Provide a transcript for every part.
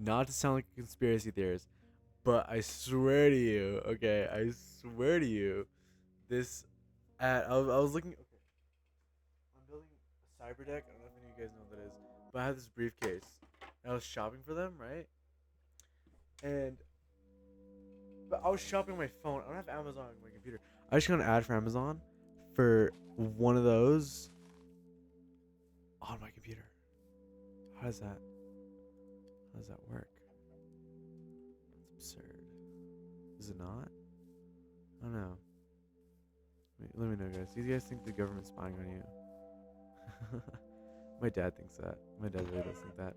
not to sound like a conspiracy theorist, but I swear to you, okay, I swear to you, this I was looking. Okay, I'm building a cyber deck. I don't know if any of you guys know what that is, but I have this briefcase. And I was shopping for them, right? And but I was shopping on my phone. I don't have Amazon on my computer. I just got an ad for Amazon for one of those on my computer. How does that? How does that work? It's absurd. Is it not? I don't know. Let me know, guys. Do you guys think the government's spying on you? My dad thinks that. My dad really does think that.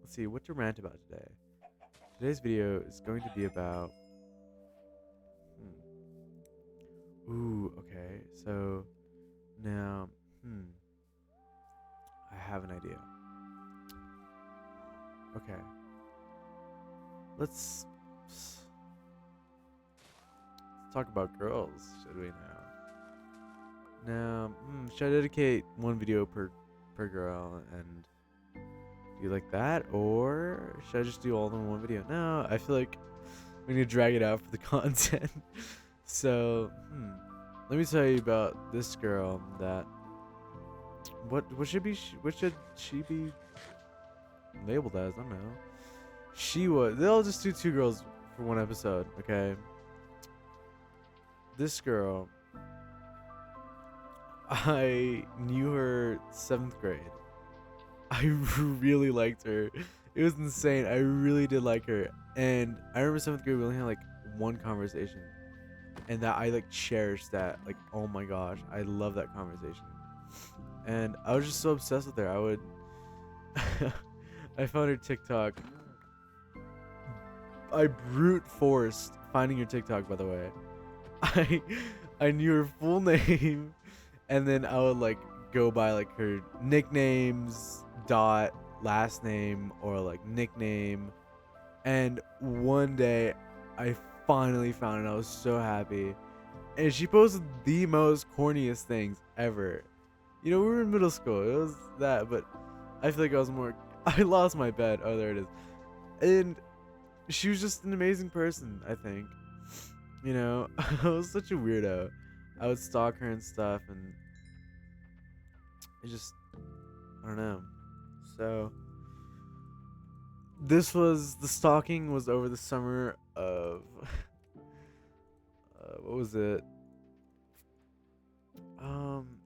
Let's see. What to rant about today? Today's video is going to be about. Ooh, okay. So now, I have an idea. Okay. Let's talk about girls, should we now? Should I dedicate one video per girl and do you like that, or should I just do all of them in one video? No, I feel like we need to drag it out for the content. So, let me tell you about this girl that what should she be labeled as? I don't know. They'll just do two girls for one episode, okay? This girl, I knew her 7th grade. I really liked her. It was insane. I really did like her. And I remember 7th grade we only had like one conversation. And that I like cherished that. Like, oh my gosh, I love that conversation. And I was just so obsessed with her. I found her TikTok. I brute forced finding her TikTok, by the way. I I knew her full name, and then I would like go by like her nicknames dot last name or like nickname. And one day, I finally found it. I was so happy, and she posted the most corniest things ever. You know, we were in middle school. It was that, but I feel like I was more. I lost my bet. Oh, there it is. And she was just an amazing person, I think. You know, I was such a weirdo. I would stalk her and stuff, and it just, I don't know. So, the stalking was over the summer of, what was it?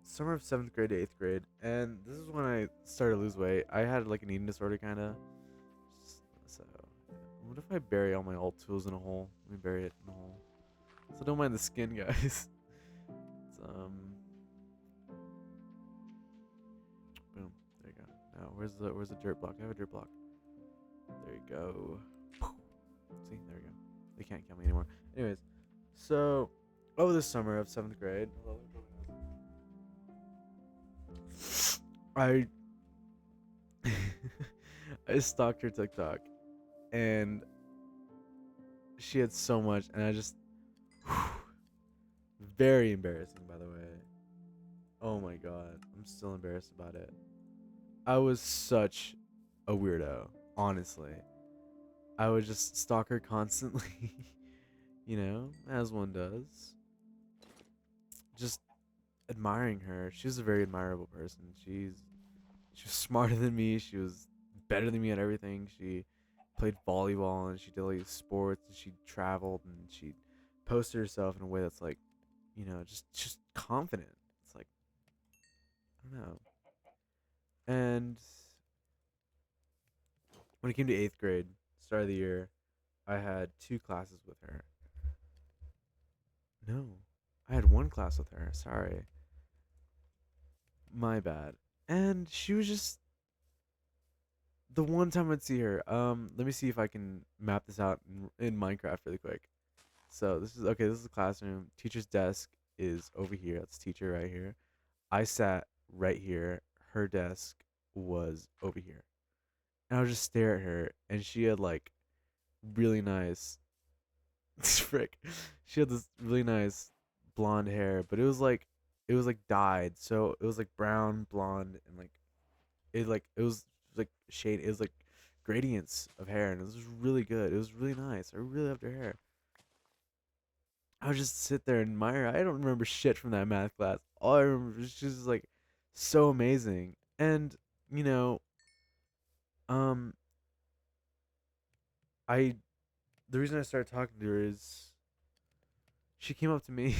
Summer of 7th grade to 8th grade. And this is when I started to lose weight. I had like an eating disorder, kind of. So, what if I bury all my old tools in a hole? Let me bury it in a hole. So don't mind the skin, guys. It's, boom. There you go. Now, where's the dirt block? I have a dirt block. There you go. See, there we go. They can't kill me anymore. Anyways, so over the summer of 7th grade, I I stalked her TikTok, and she had so much, and I just very embarrassing, by the way. Oh my god, I'm still embarrassed about it. I was such a weirdo, honestly. I would just stalk her constantly, as one does. Just admiring her. She's a very admirable person. She was smarter than me. She was better than me at everything. She played volleyball and she did all these sports and she traveled and she posted herself in a way that's like, just confident. It's like, I don't know. And when it came to 8th grade, start of the year, I had two classes with her. No, I had one class with her. Sorry. My bad. And she was just the one time I'd see her. Let me see if I can map this out in Minecraft really quick. So this is okay. This is the classroom. Teacher's desk is over here. That's teacher right here. I sat right here. Her desk was over here, and I would just stare at her. And she had like really nice, frick. She had this really nice blonde hair, but it was like dyed. So it was like brown, blonde, and like it was like shade. It was like gradients of hair, and it was really good. It was really nice. I really loved her hair. I would just sit there and admire. I don't remember shit from that math class. All I remember is she was like so amazing. And you know, um, I the reason I started talking to her is she came up to me.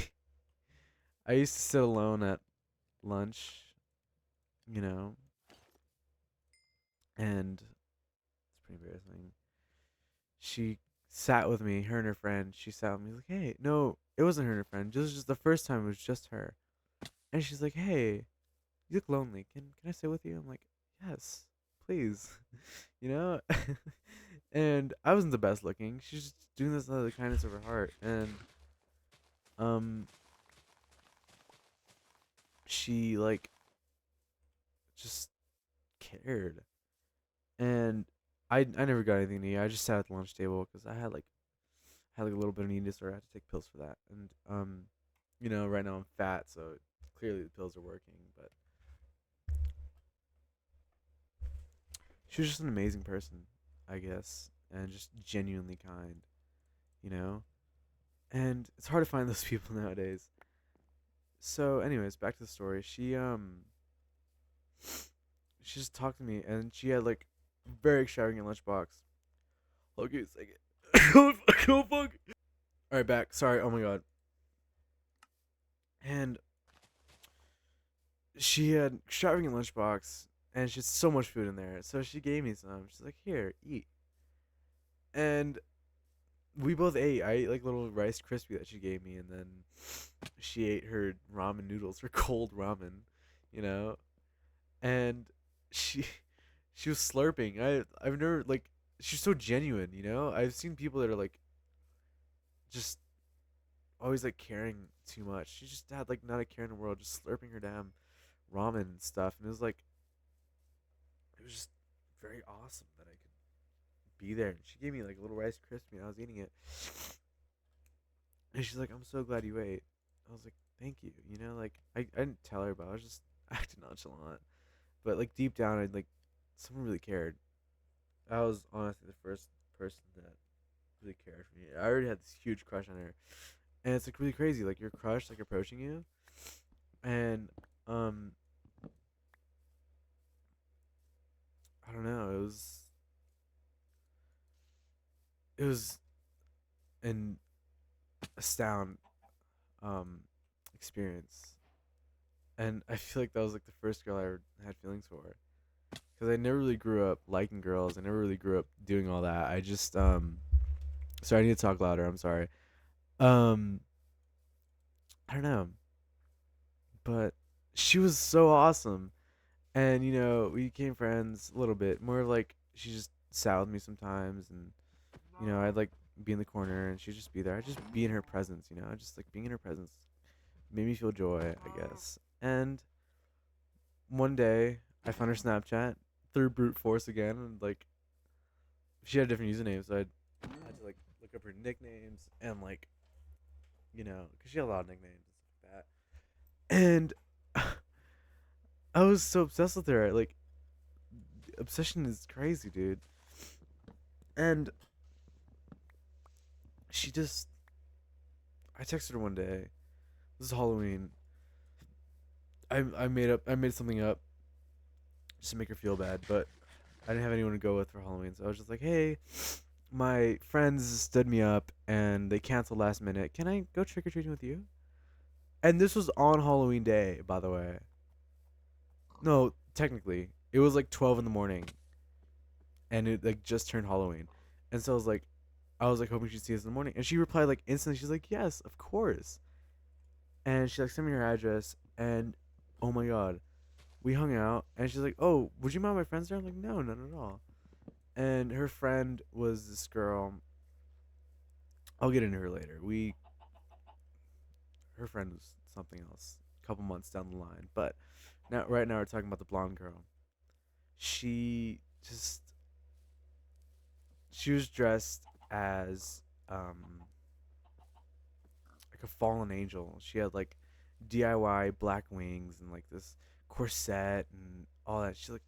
I used to sit alone at lunch, you know, and it's pretty embarrassing. She sat with me, her and her friend. She sat with me like, hey, no, it wasn't her and her friend. This was just the first time. It was just her. And she's like, hey, you look lonely. Can I sit with you? I'm like, yes, please. You know? And I wasn't the best looking. She's just doing this out of the kindness of her heart. And um she like just cared. And I never got anything to eat. I just sat at the lunch table because I had like a little bit of an eating disorder. I had to take pills for that. And you know, right now I'm fat, so clearly the pills are working. But she was just an amazing person, I guess, and just genuinely kind, you know. And it's hard to find those people nowadays. So, anyways, back to the story. She just talked to me, and she had like very extravagant lunchbox. Okay, a second. Oh fuck. All right, back. Sorry. Oh my god. And she had extravagant lunchbox, and she had so much food in there. So she gave me some. She's like, "Here, eat." And we both ate. I ate like little Rice Krispie that she gave me, and then she ate her ramen noodles, her cold ramen, you know. And she she was slurping. I've never like she's so genuine, you know. I've seen people that are like just always like caring too much. She just had like not a care in the world, just slurping her damn ramen and stuff, and it was like it was just very awesome that I could be there. And she gave me like a little Rice Krispie, and I was eating it, and she's like, "I'm so glad you ate." I was like, "Thank you." You know, like I didn't tell her, but I was just acting nonchalant. But like deep down, I like someone really cared. I was honestly the first person that really cared for me. I already had this huge crush on her, and it's like really crazy. Like your crush like approaching you, and um, I don't know. It was an astound um experience, and I feel like that was like the first girl I ever had feelings for. Because I never really grew up liking girls. I never really grew up doing all that. I just Sorry, I need to talk louder. I'm sorry. Um, I don't know, but she was so awesome. And you know, we became friends a little bit. More of like she just sat with me sometimes, and you know, I'd like be in the corner, and she'd just be there. I'd just be in her presence. You know, just like being in her presence made me feel joy, I guess. And one day, I found her Snapchat through brute force again, and like she had a different username, so I had to like look up her nicknames and like you know, because she had a lot of nicknames and stuff like that. And I was so obsessed with her. Like obsession is crazy, dude. And she just I texted her one day. This is Halloween. I made something up just to make her feel bad, but I didn't have anyone to go with for Halloween, so I was just like, "Hey, my friends stood me up and they canceled last minute. Can I go trick or treating with you?" And this was on Halloween day, by the way. No, technically, it was like 12 in the morning, and it like just turned Halloween, and so I was like hoping she'd see us in the morning, and she replied like instantly. She's like, "Yes, of course." And she like sent me her address, and oh my god, we hung out, and she's like, "Oh, would you mind my friends there?" I'm like, "No, none at all." And her friend was this girl. I'll get into her later. We Her friend was something else, a couple months down the line, but right now we're talking about the blonde girl. She just she was dressed as like a fallen angel. She had like DIY black wings and like this corset and all that. She looked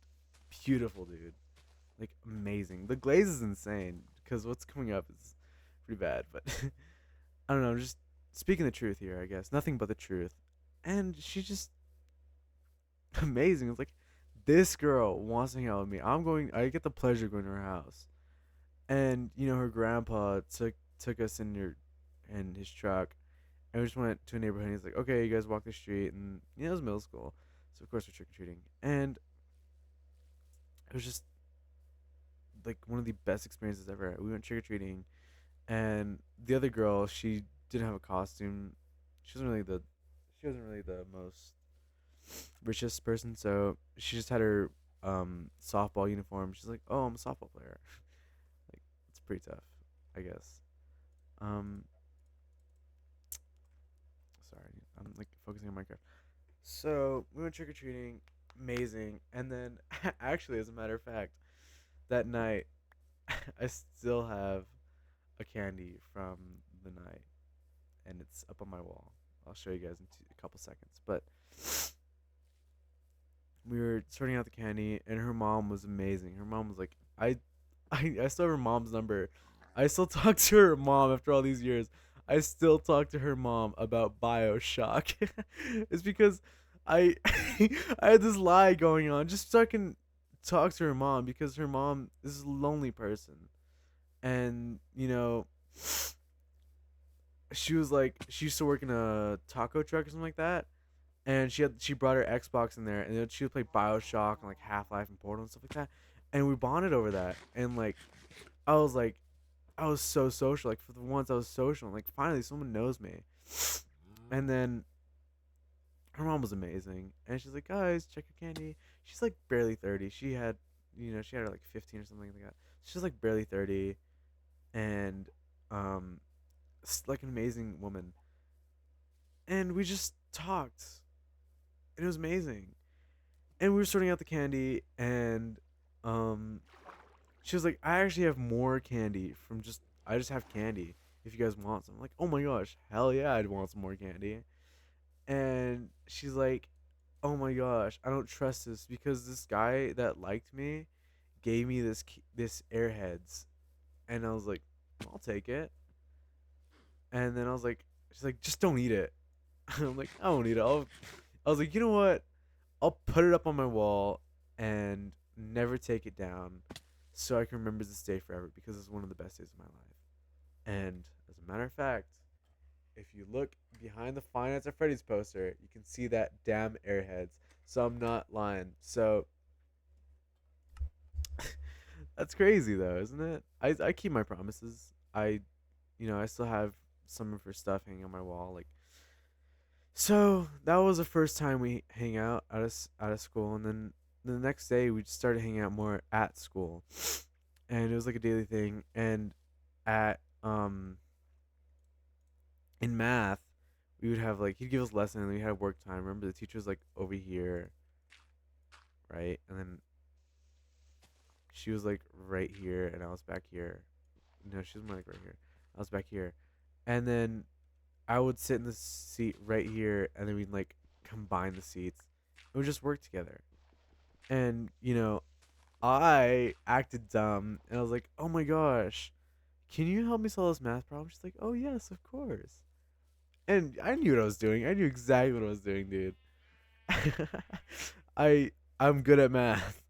beautiful, dude. like amazing. The glaze is insane because what's coming up is pretty bad, but I don't know. I'm just speaking the truth here, I guess. Nothing but the truth. And she's just amazing. It's like this girl wants to hang out with me. I get the pleasure of going to her house. And her grandpa took us in his truck, and we just went to a neighborhood. And he's like, "Okay, you guys walk the street," and it was middle school, so of course we're trick or treating, and it was just like one of the best experiences ever. We went trick or treating, and the other girl, she didn't have a costume. She wasn't really the most richest person, so she just had her softball uniform. She's like, "Oh, I'm a softball player." Like it's pretty tough, I guess. Um, Sorry, I'm like focusing on Minecraft. So we went trick or treating, amazing, and then actually, as a matter of fact, that night I still have a candy from the night, and it's up on my wall. I'll show you guys in a couple seconds. But we were sorting out the candy, and her mom was amazing. Her mom was like, I still have her mom's number. I still talk to her mom after all these years. I still talk to her mom about Bioshock. It's because I I had this lie going on just so I can talk to her mom because her mom is a lonely person. And, she was like she used to work in a taco truck or something like that. And she brought her Xbox in there, and then she would play Bioshock and like Half Life and Portal and stuff like that. And we bonded over that. And I was like, I was so social. Like for the once I was social. And, like finally someone knows me. And then her mom was amazing, and she's like, guys, check your candy. She's like barely 30. She had her like 15 or something like that. She's like barely 30, and um, like an amazing woman. And we just talked, and it was amazing. And we were sorting out the candy, and um, she was like, I actually have more candy from just I just have candy. If you guys want some, I'm like, oh my gosh, hell yeah, I'd want some more candy. And she's like, oh my gosh, I don't trust this because this guy that liked me gave me this Airheads, and I was like, I'll take it. And then she's like, just don't eat it. I'm like, I won't eat it. I was like, you know what? I'll put it up on my wall and never take it down, so I can remember this day forever because it's one of the best days of my life. And as a matter of fact, if you look behind the Five Nights at Freddy's poster, you can see that damn Airheads. So I'm not lying. So that's crazy though, isn't it? I keep my promises. I still have some of her stuff hanging on my wall. Like, so that was the first time we hang out out of school, and then the next day we just started hanging out more at school, and it was like a daily thing. And at in math, we would have like he'd give us lesson, and we had work time. Remember, the teacher was like over here, right, and then she was like right here, and I was back here. No, she was more like right here. I was back here, and then I would sit in the seat right here, and then we'd like combine the seats. It would just work together. And I acted dumb, and I was like, "Oh my gosh, can you help me solve this math problem?" She's like, "Oh yes, of course." And I knew what I was doing. I knew exactly what I was doing, dude. I I'm good at math.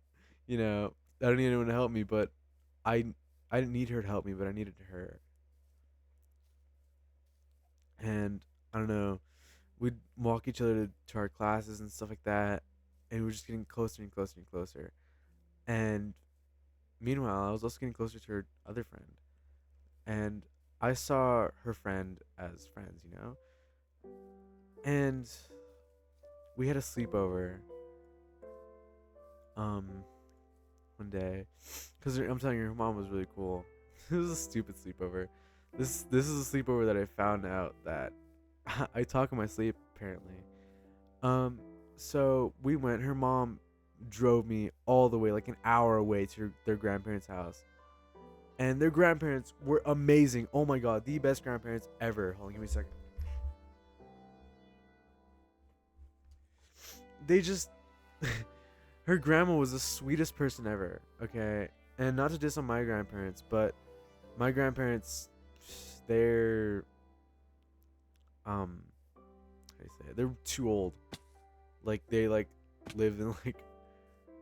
I don't need anyone to help me, but I I didn't need her to help me, but I needed her. And I don't know, we'd walk each other to our classes and stuff like that, and we were just getting closer and closer and closer. And meanwhile, I was also getting closer to her other friend, and I saw her friend as friends. And we had a sleepover um one day, because I'm telling you, her mom was really cool. It was a stupid sleepover. This is a sleepover that I found out that I talk in my sleep apparently. Um, so we went. Her mom drove me all the way, like an hour away, to their grandparents' house, and their grandparents were amazing. Oh my god, the best grandparents ever. Hold on, give me a second. They just, her grandma was the sweetest person ever. Okay, And not to diss on my grandparents, but my grandparents, they're how do you say it? They're too old. Like they like lived in like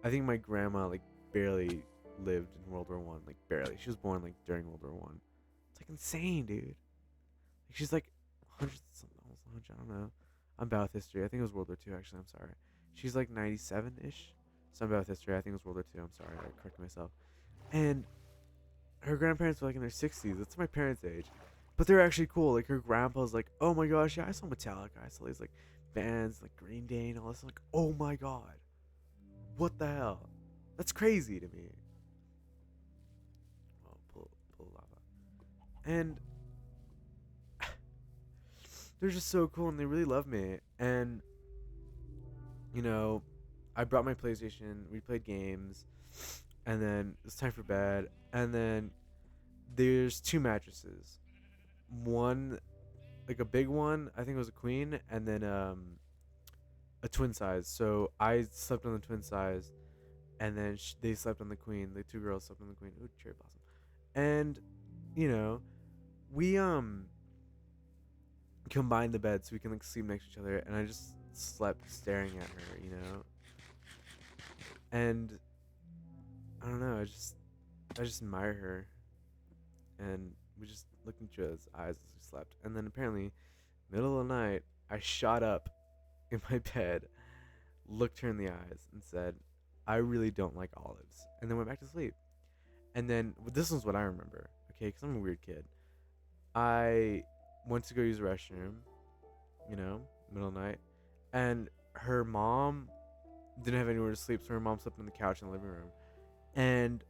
I think my grandma like barely lived in World War I. Like barely. She was born like during World War I. It's like insane, dude. Like she's like hundred something, almost 100. I don't know. I'm bad with history. I think it was World War II. Actually, I'm sorry. She's like 97 ish. So I'm bad with history. I think it was World War II. I'm sorry. I corrected myself. And her grandparents were like in their 60s. That's my parents' age. But they're actually cool. Like her grandpa's like, oh my gosh, yeah, I saw Metallica. I saw these like bands like Green Day and all this. I'm like, oh my god, what the hell? That's crazy to me. Oh, pull lava. And they're just so cool and they really love me. And you know, I brought my PlayStation. We played games, and then it's time for bed. And then there's two mattresses. One like a big one, I think it was a queen, and then a twin size. So I slept on the twin size, and then they slept on the queen. The two girls slept on the queen. Ooh, cherry blossom. And you know, we combined the bed so we can like sleep next to each other. And I just slept staring at her, you know. And I don't know. I just admire her, and we just looked into each other's eyes as we slept. And then apparently, middle of the night, I shot up in my bed, looked her in the eyes, and said, I really don't like olives. And then went back to sleep. And then this was what I remember, okay, because I'm a weird kid. I went to go use the restroom, middle of the night, and her mom didn't have anywhere to sleep, so her mom slept on the couch in the living room. And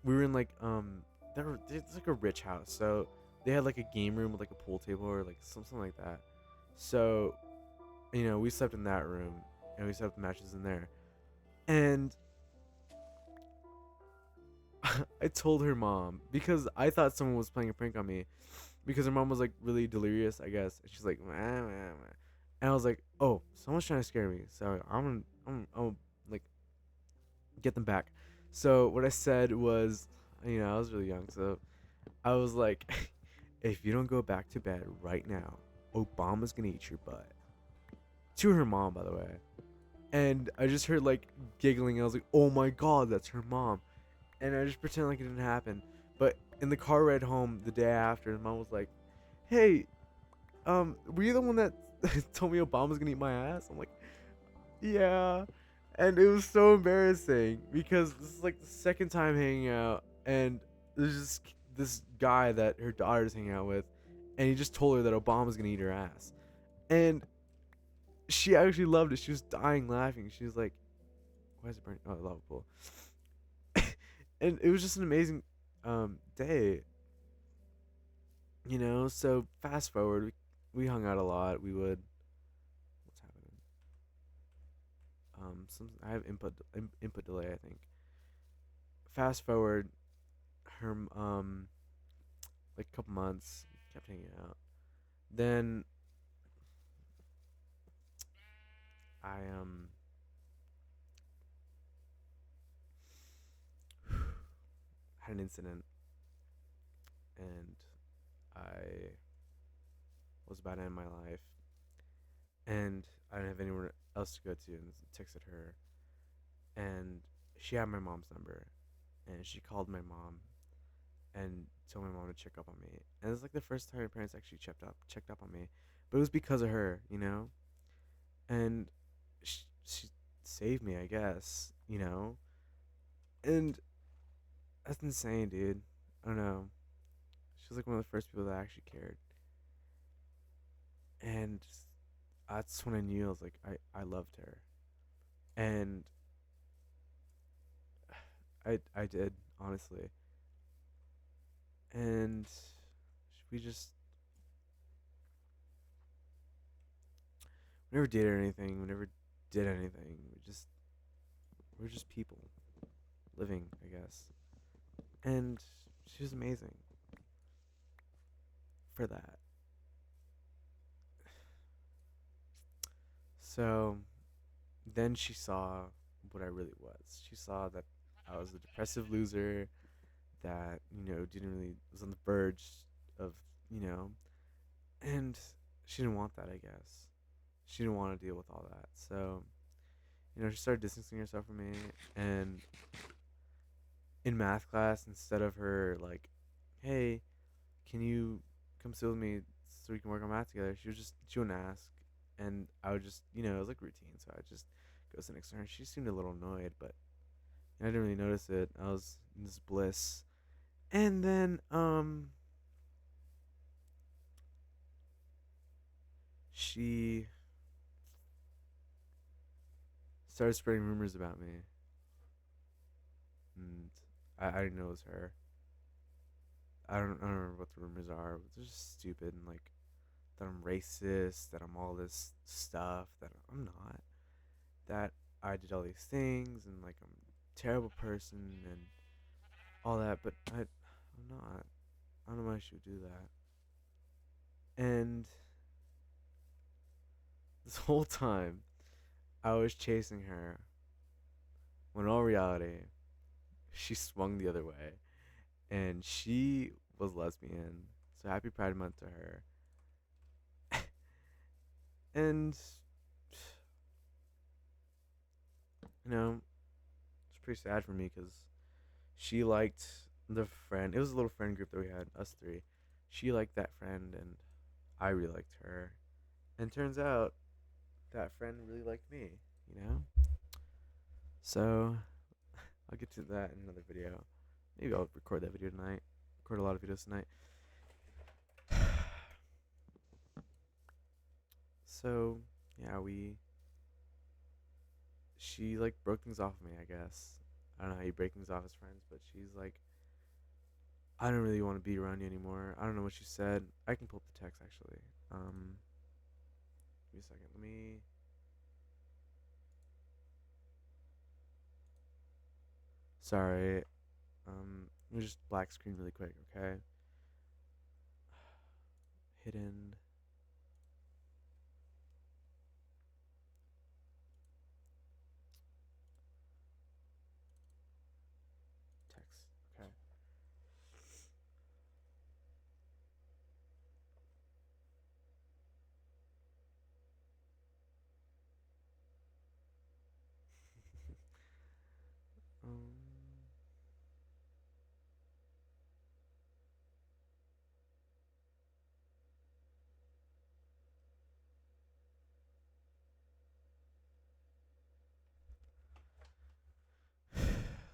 we were in like it's like a rich house, so they had like a game room with like a pool table or like something like that. So we slept in that room, and we set up the matches in there. And I told her mom because I thought someone was playing a prank on me because her mom was like really delirious, I guess. And she's like, "Meh, meh, meh." And I was like, oh, someone's trying to scare me. So I'm like get them back. So what I said was, I was really young, so I was like, if you don't go back to bed right now, Obama's gonna eat your butt. To her mom, by the way. And I just heard like giggling. I was like, oh my god, that's her mom. And I just pretend like it didn't happen. But in the car ride home the day after, his mom was like, hey, were you the one that told me Obama's gonna eat my ass? I'm like, yeah. And it was so embarrassing because this is like the second time hanging out, and there's just this guy that her daughter's hanging out with, and he just told her that Obama's gonna eat her ass. And she actually loved it. She was dying laughing. She was like, why is it burning? Oh, lava pool. And it was just an amazing day. So fast forward, we hung out a lot. We would what's happening? Some I have input delay, I think. Fast forward, her like a couple months, kept hanging out. Then I had an incident, and I was about to end my life, and I didn't have anywhere else to go to, and texted her, and she had my mom's number, and she called my mom and told my mom to check up on me. And it's like the first time my parents actually checked up on me, but it was because of her. And she saved me, I guess. And that's insane, dude. I don't know. She was like one of the first people that actually cared, and that's when I knew I was like I loved her, and I did, honestly. And we just we never did anything. We never did anything. We're just people living, I guess. And she was amazing for that. So then she saw what I really was. She saw that I was a depressive loser. that, didn't really was on the verge of, you know, and she didn't want that, I guess. She didn't want to deal with all that. So, she started distancing herself from me, and in math class, instead of her like, "Hey, can you come sit with me so we can work on math together?" She wouldn't ask, and I would just, it was like routine, so I would just go sit next to her. She seemed a little annoyed, but I didn't really notice it. I was in this bliss, and then she started spreading rumors about me, and I didn't know it was her. I don't remember what the rumors are, but they're just stupid, and like that I'm racist, that I'm all this stuff that I'm not. That I did all these things, and like I'm a terrible person and all that, but I'm not. I don't know why she would do that. And this whole time, I was chasing her, when in all reality, she swung the other way, and she was lesbian. So happy Pride Month to her. And it's pretty sad for me because she liked the friend. It was a little friend group that we had, us three. She liked that friend, and I really liked her. And turns out that friend really liked me, you know? So I'll get to that in another video. Maybe I'll record that video tonight. Record a lot of videos tonight. So, yeah, she like broke things off with me, I guess. I don't know how you break things off as friends, but she's like, I don't really want to be around you anymore. I don't know what she said. I can pull up the text actually. Give me a second. Sorry. Let me just black screen really quick, okay? Hidden text. Okay. Um,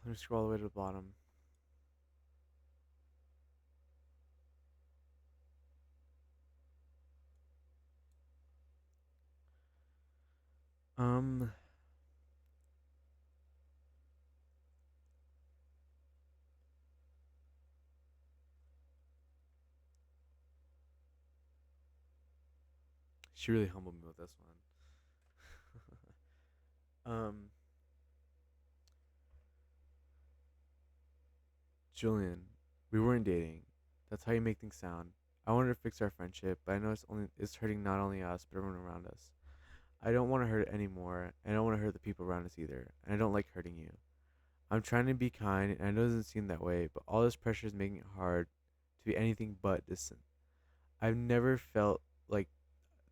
Let me scroll all the way to the bottom. Um, she really humbled me with this one. Julian, we weren't dating. That's how you make things sound. I wanted to fix our friendship, but I know it's hurting not only us but everyone around us. I don't want to hurt it anymore, and I don't want to hurt the people around us either. And I don't like hurting you. I'm trying to be kind, and I know it doesn't seem that way, but all this pressure is making it hard to be anything but distant. I've never felt like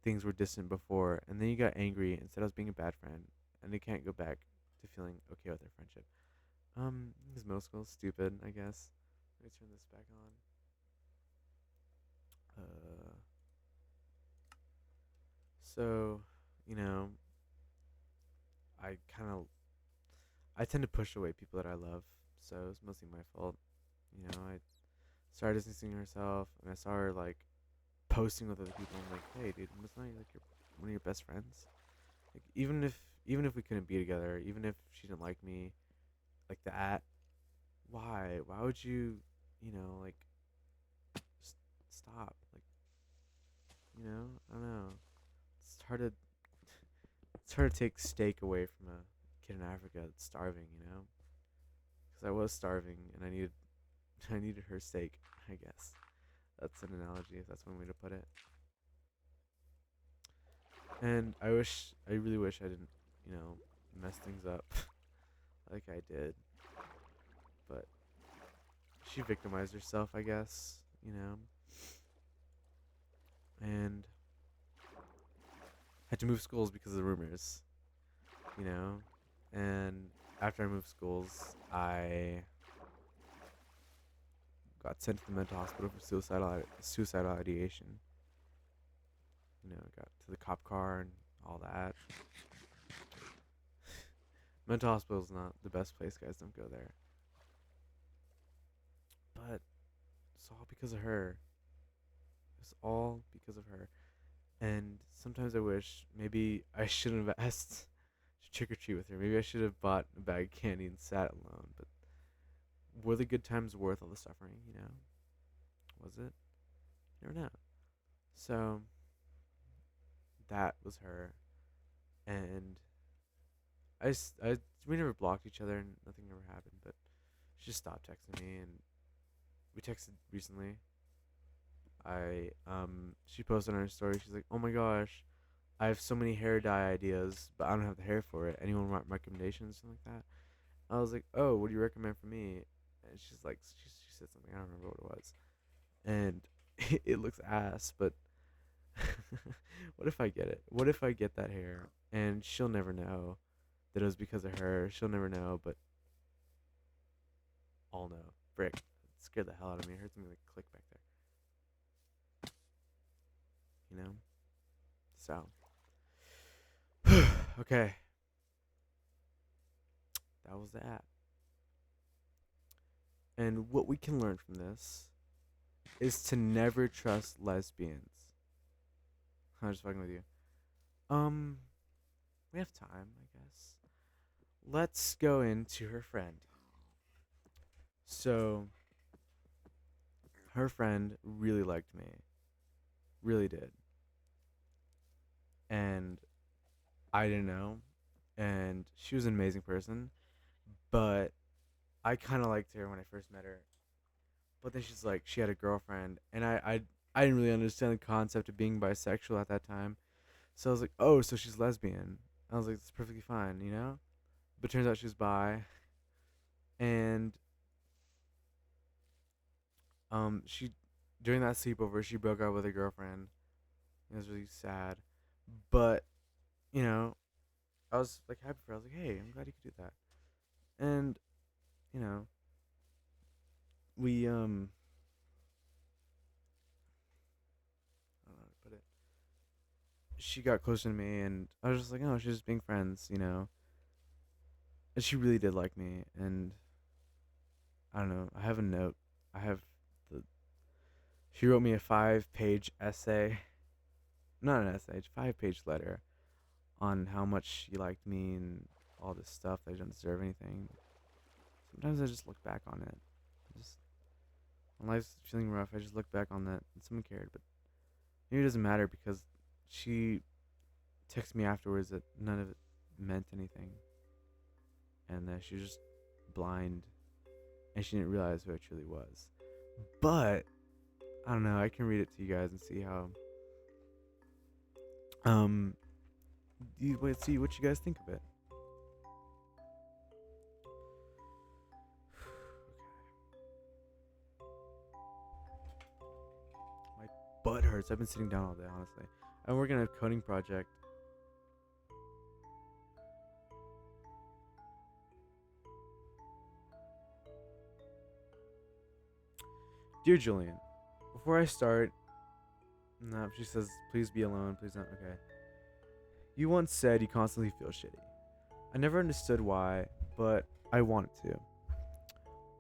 things were distant before, and then you got angry and said I was being a bad friend, and I can't go back to feeling okay with our friendship. His middle school is stupid, I guess. Let me turn this back on. So, you know, I kind of, I tend to push away people that I love, so it's mostly my fault. I started distancing herself, and I saw her like posting with other people. I'm like, hey, dude, wasn't I like one of your best friends? Like, even if we couldn't be together, even if she didn't like me like that, why? Why would you, like, just stop? Like, I don't know. It's hard to it's hard to take steak away from a kid in Africa that's starving, because I was starving and I needed I needed her steak, I guess. That's an analogy, if that's one way to put it. And I really wish I didn't, mess things up like I did. But she victimized herself, I guess, you know, and had to move schools because of the rumors, you know, and after I moved schools, I got sent to the mental hospital for suicidal ideation. You know, got to the cop car and all that. Mental hospital is not the best place, guys. Don't go there. But it's all because of her. It's all because of her. And sometimes I wish maybe I shouldn't have asked to trick or treat with her. Maybe I should have bought a bag of candy and sat alone. But were the good times worth all the suffering? You know, was it? You never know. So that was her, and we never blocked each other, and nothing ever happened. But she just stopped texting me, and we texted recently. She posted on her story. She's like, "Oh my gosh, I have so many hair dye ideas, but I don't have the hair for it. Anyone want recommendations, something like that?" I was like, "Oh, what do you recommend for me?" And she's like, she said something. I don't remember what it was, and it looks ass. But what if I get it? What if I get that hair, and she'll never know that it was because of her. She'll never know, but I'll know. Frick, it scared the hell out of me. I heard something like click back there. You know. So okay, that was that. And what we can learn from this is to never trust lesbians. I'm just fucking with you. Um, we have time, I guess. Let's go into her friend. So, her friend really liked me. Really did. And I didn't know. And she was an amazing person. But I kind of liked her when I first met her. But then she's like, she had a girlfriend. And I didn't really understand the concept of being bisexual at that time. So I was like, oh, so she's lesbian. I was like, it's perfectly fine, you know? But turns out she was bi. And she during that sleepover she broke up with her girlfriend. It was really sad. But, you know, I was like happy for her. I was like, hey, I'm glad you could do that. And, you know, we I don't know how to put it. She got closer to me and I was just like, oh, she's just being friends, you know. And she really did like me and I don't know, I have a note. I have the She wrote me a 5-page essay, not an essay, 5-page letter on how much she liked me and all this stuff that I don't deserve anything. Sometimes I just look back on it. Just when life's feeling rough, I just look back on that and someone cared. But maybe it doesn't matter because she texted me afterwards that none of it meant anything, and that she was just blind and she didn't realize who I truly was. But I don't know. I can read it to you guys and see how um see what you guys think of it. My butt hurts. I've been sitting down all day, honestly. I'm working on a coding project. Dear Julian, before I start, no, she says, please be alone, please don't. Okay. You once said you constantly feel shitty. I never understood why, but I wanted to.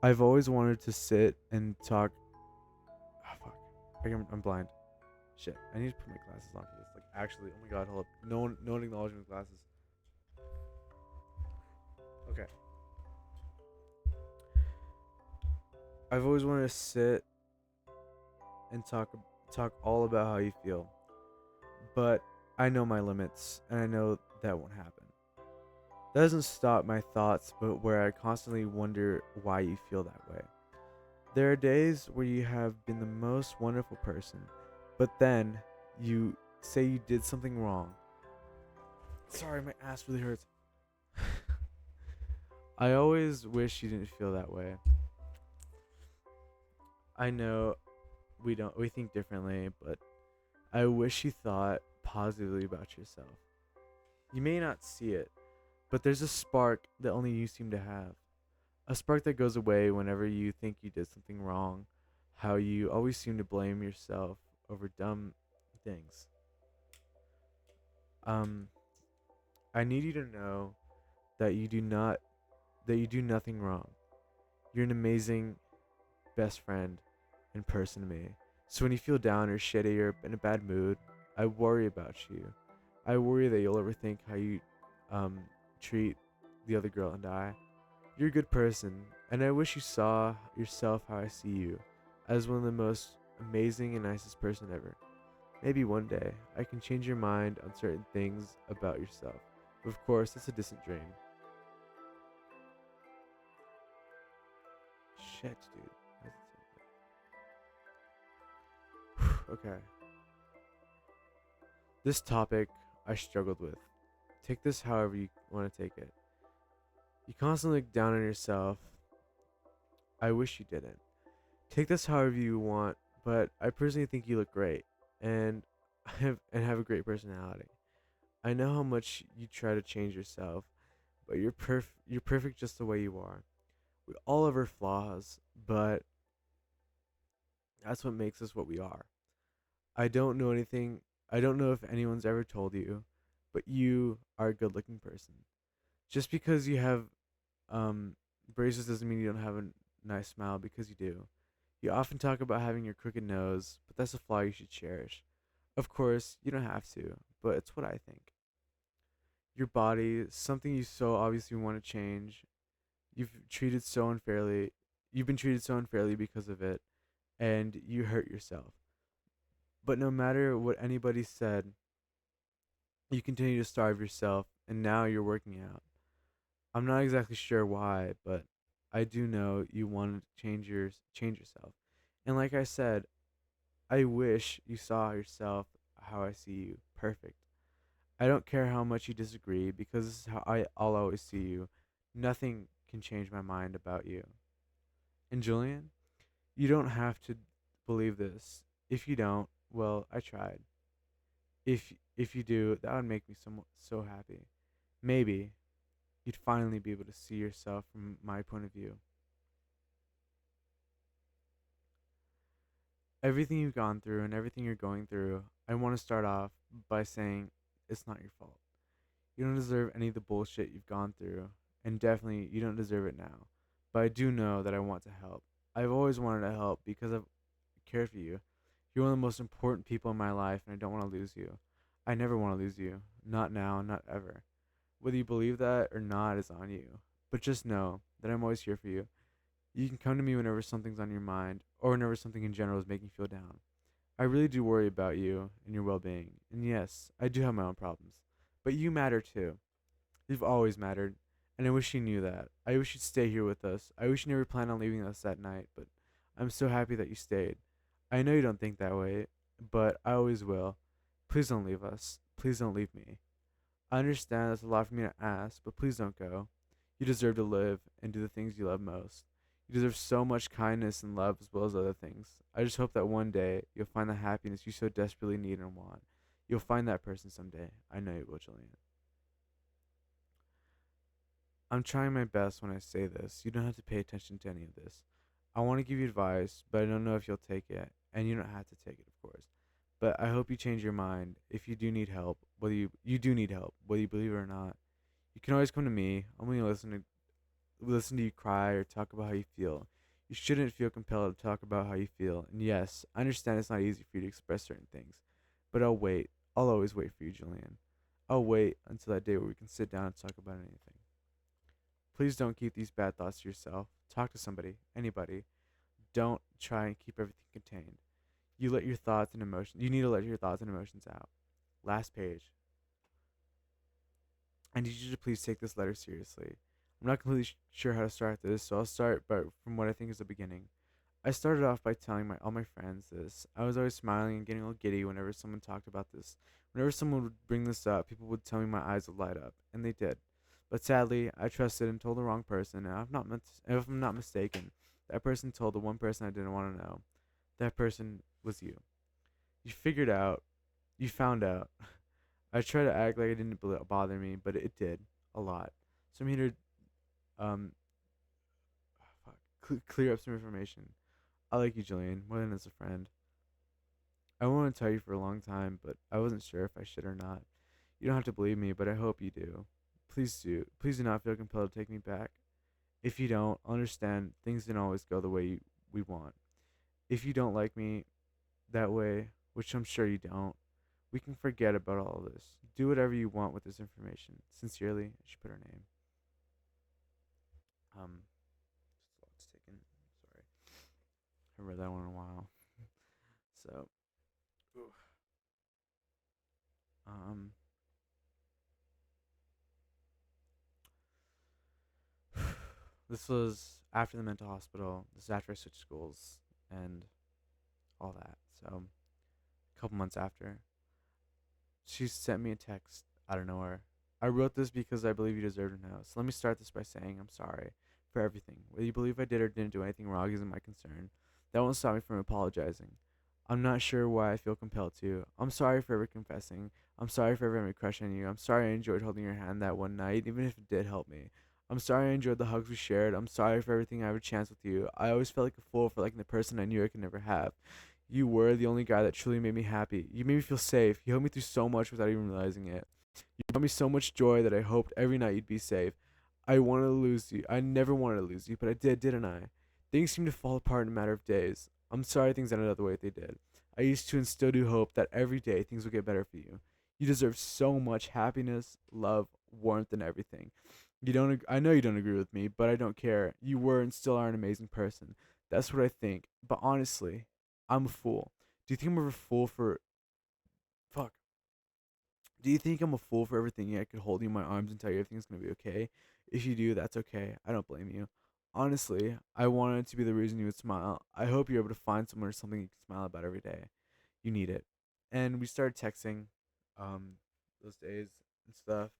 I've always wanted to sit and talk. Oh, fuck. I'm blind. Shit. I need to put my glasses on for this. Like, actually, oh my god, hold up. No one acknowledged my glasses. Okay. I've always wanted to sit and talk all about how you feel. But I know my limits, and I know that won't happen. That doesn't stop my thoughts, but where I constantly wonder why you feel that way. There are days where you have been the most wonderful person, but then you say you did something wrong. Sorry, my ass really hurts. I always wish you didn't feel that way. I know we think differently, but I wish you thought positively about yourself. You may not see it, but there's a spark that only you seem to have. A spark that goes away whenever you think you did something wrong. How you always seem to blame yourself over dumb things. Um, I need you to know that you do nothing wrong. You're an amazing best friend and person to me. So when you feel down or shitty or in a bad mood, I worry about you. I worry that you'll overthink how you um treat the other girl and I. You're a good person, and I wish you saw yourself how I see you, as one of the most amazing and nicest person ever. Maybe one day I can change your mind on certain things about yourself. But of course, that's a distant dream. Shit, dude. Why is it so good? Okay. This topic I struggled with. Take this however you want to take it. You constantly look down on yourself. I wish you didn't. Take this however you want, but I personally think you look great and have a great personality. I know how much you try to change yourself, but you're perfect just the way you are. We all have our flaws, but that's what makes us what we are. I don't know anything. I don't know if anyone's ever told you, but you are a good-looking person. Just because you have braces doesn't mean you don't have a nice smile, because you do. You often talk about having your crooked nose, but that's a flaw you should cherish. Of course, you don't have to, but it's what I think. Your body, something you so obviously want to change. You've treated so unfairly. You've been treated so unfairly because of it, and you hurt yourself. But no matter what anybody said, you continue to starve yourself, and now you're working out. I'm not exactly sure why, but I do know you want to change yourself. And like I said, I wish you saw yourself how I see you. Perfect. I don't care how much you disagree, because this is how I'll always see you. Nothing can change my mind about you. And Julian, you don't have to believe this. If you don't, well, I tried. If you do, that would make me so happy. Maybe you'd finally be able to see yourself from my point of view. Everything you've gone through and everything you're going through, I want to start off by saying it's not your fault. You don't deserve any of the bullshit you've gone through, and definitely you don't deserve it now. But I do know that I want to help. I've always wanted to help because I've cared for you. You're one of the most important people in my life, and I don't want to lose you. I never want to lose you. Not now, not ever. Whether you believe that or not is on you. But just know that I'm always here for you. You can come to me whenever something's on your mind, or whenever something in general is making you feel down. I really do worry about you and your well being. And yes, I do have my own problems. But you matter too. You've always mattered. And I wish you knew that. I wish you'd stay here with us. I wish you never planned on leaving us that night, but I'm so happy that you stayed. I know you don't think that way, but I always will. Please don't leave us. Please don't leave me. I understand that's a lot for me to ask, but please don't go. You deserve to live and do the things you love most. You deserve so much kindness and love as well as other things. I just hope that one day you'll find the happiness you so desperately need and want. You'll find that person someday. I know you will, Julian. I'm trying my best when I say this. You don't have to pay attention to any of this. I want to give you advice, but I don't know if you'll take it, and you don't have to take it, of course. But I hope you change your mind if you do need help, whether you do need help, whether you believe it or not. You can always come to me. I'm going to listen to you cry or talk about how you feel. You shouldn't feel compelled to talk about how you feel. And yes, I understand it's not easy for you to express certain things, but I'll wait. I'll always wait for you, Julian. I'll wait until that day where we can sit down and talk about anything. Please don't keep these bad thoughts to yourself. Talk to somebody, anybody. Don't try and keep everything contained. You need to let your thoughts and emotions out. Last page. I need you to please take this letter seriously. I'm not completely sure how to start this, so I'll start but from what I think is the beginning. I started off by telling all my friends this. I was always smiling and getting a little giddy whenever someone talked about this. Whenever someone would bring this up, people would tell me my eyes would light up, and they did. But sadly, I trusted and told the wrong person, and if I'm not mistaken, That person told the one person I didn't want to know. That person was you. You figured out. You found out. I try to act like it didn't bother me, but it did a lot. So I'm here to fuck, clear up some information. I like you, Jillian, more than as a friend. I wanted to tell you for a long time, but I wasn't sure if I should or not. You don't have to believe me, but I hope you do. Please do. Please do not feel compelled to take me back. If you don't, understand things didn't always go the way we want. If you don't like me that way, which I'm sure you don't, we can forget about all of this. Do whatever you want with this information. Sincerely, she put her name. Just a lot's taken. Sorry, I haven't read that one in a while. So, um, this was after the mental hospital. This is after I switched schools and all that. So, a couple months after, she sent me a text out of nowhere. I wrote this because I believe you deserve to know. So let me start this by saying I'm sorry for everything. Whether you believe I did or didn't do anything wrong isn't my concern. That won't stop me from apologizing. I'm not sure why I feel compelled to. I'm sorry for ever confessing. I'm sorry for ever having a crush on you. I'm sorry I enjoyed holding your hand that one night, even if it did help me. I'm sorry I enjoyed the hugs we shared. I'm sorry for everything I had a chance with you. I always felt like a fool for liking the person I knew I could never have. You were the only guy that truly made me happy. You made me feel safe. You helped me through so much without even realizing it. You brought me so much joy that I hoped every night you'd be safe. I wanted to lose you. I never wanted to lose you, but I did, didn't I? Things seemed to fall apart in a matter of days. I'm sorry things ended up the way they did. I used to and still do hope that every day things will get better for you. You deserve so much happiness, love, warmth, and everything. You don't. I know you don't agree with me, but I don't care. You were and still are an amazing person. That's what I think. But honestly, I'm a fool. Do you think I'm a fool for fuck? Do you think I'm a fool for ever thinking I could hold you in my arms and tell you everything's gonna be okay? If you do, that's okay. I don't blame you. Honestly, I wanted to be the reason you would smile. I hope you're able to find someone or something you can smile about every day. You need it. And we started texting, um, those days and stuff.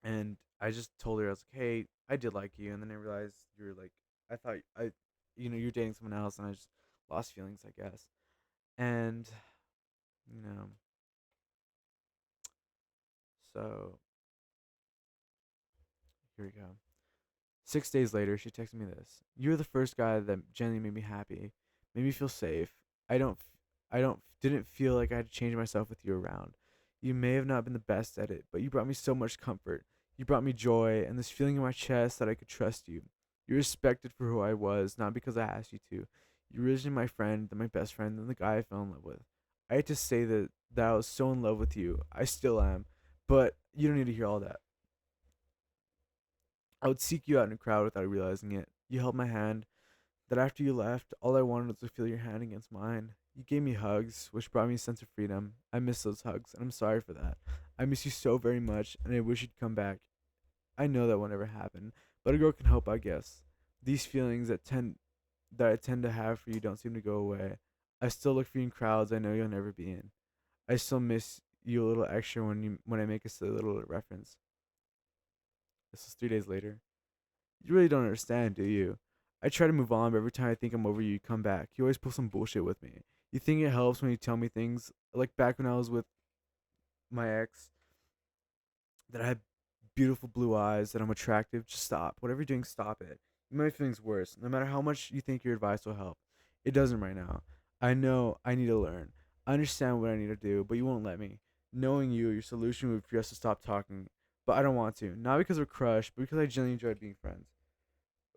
And I just told her I was like, hey, I did like you, and then I realized you were like, I thought you're dating someone else, and I just lost feelings, I guess. And you know, so here we go. 6 days later, she texted me this. You're the first guy that genuinely made me happy, made me feel safe. I didn't feel like I had to change myself with you around. You may have not been the best at it, but you brought me so much comfort. You brought me joy and this feeling in my chest that I could trust you. You respected for who I was, not because I asked you to. You're originally my friend, then my best friend, then the guy I fell in love with. I hate to say that I was so in love with you. I still am, but you don't need to hear all that. I would seek you out in a crowd without realizing it. You held my hand. That after you left, all I wanted was to feel your hand against mine. You gave me hugs, which brought me a sense of freedom. I miss those hugs, and I'm sorry for that. I miss you so very much, and I wish you'd come back. I know that won't ever happen, but a girl can hope, I guess. These feelings that I tend to have for you don't seem to go away. I still look for you in crowds I know you'll never be in. I still miss you a little extra when I make a silly little reference. This is 3 days later. You really don't understand, do you? I try to move on, but every time I think I'm over you, you come back. You always pull some bullshit with me. You think it helps when you tell me things like back when I was with my ex that I had beautiful blue eyes, that I'm attractive. Just stop. Whatever you're doing, stop it. You make things worse. No matter how much you think your advice will help, it doesn't right now. I know I need to learn. I understand what I need to do, but you won't let me. Knowing you, your solution would be for us to stop talking, but I don't want to. Not because we're crushed, but because I genuinely enjoyed being friends.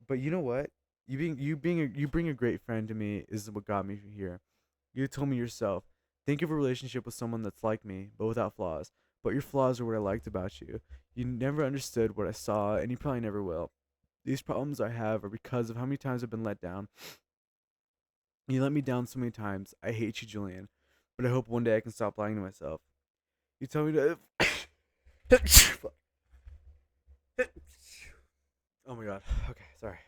But you know what? You bring a great friend to me is what got me here. You told me yourself. Think of a relationship with someone that's like me, but without flaws. But your flaws are what I liked about you. You never understood what I saw, and you probably never will. These problems I have are because of how many times I've been let down. You let me down so many times. I hate you, Julian. But I hope one day I can stop lying to myself. You tell me to. Oh my god. Okay, sorry.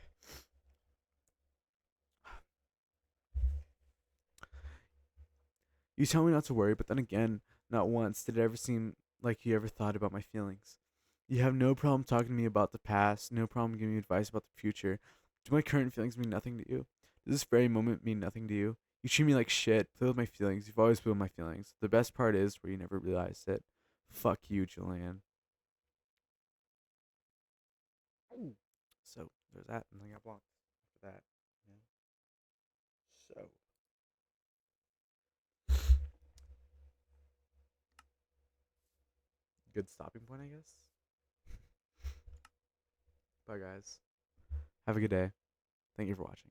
You tell me not to worry, but then again, not once did it ever seem like you ever thought about my feelings. You have no problem talking to me about the past, no problem giving me advice about the future. Do my current feelings mean nothing to you? Does this very moment mean nothing to you? You treat me like shit. Play with my feelings. You've always played with my feelings. The best part is where you never realized it. Fuck you, Julian. So there's that, and I got blocked for that. Yeah. So good stopping point, I guess. Bye, guys. Have a good day. Thank you for watching.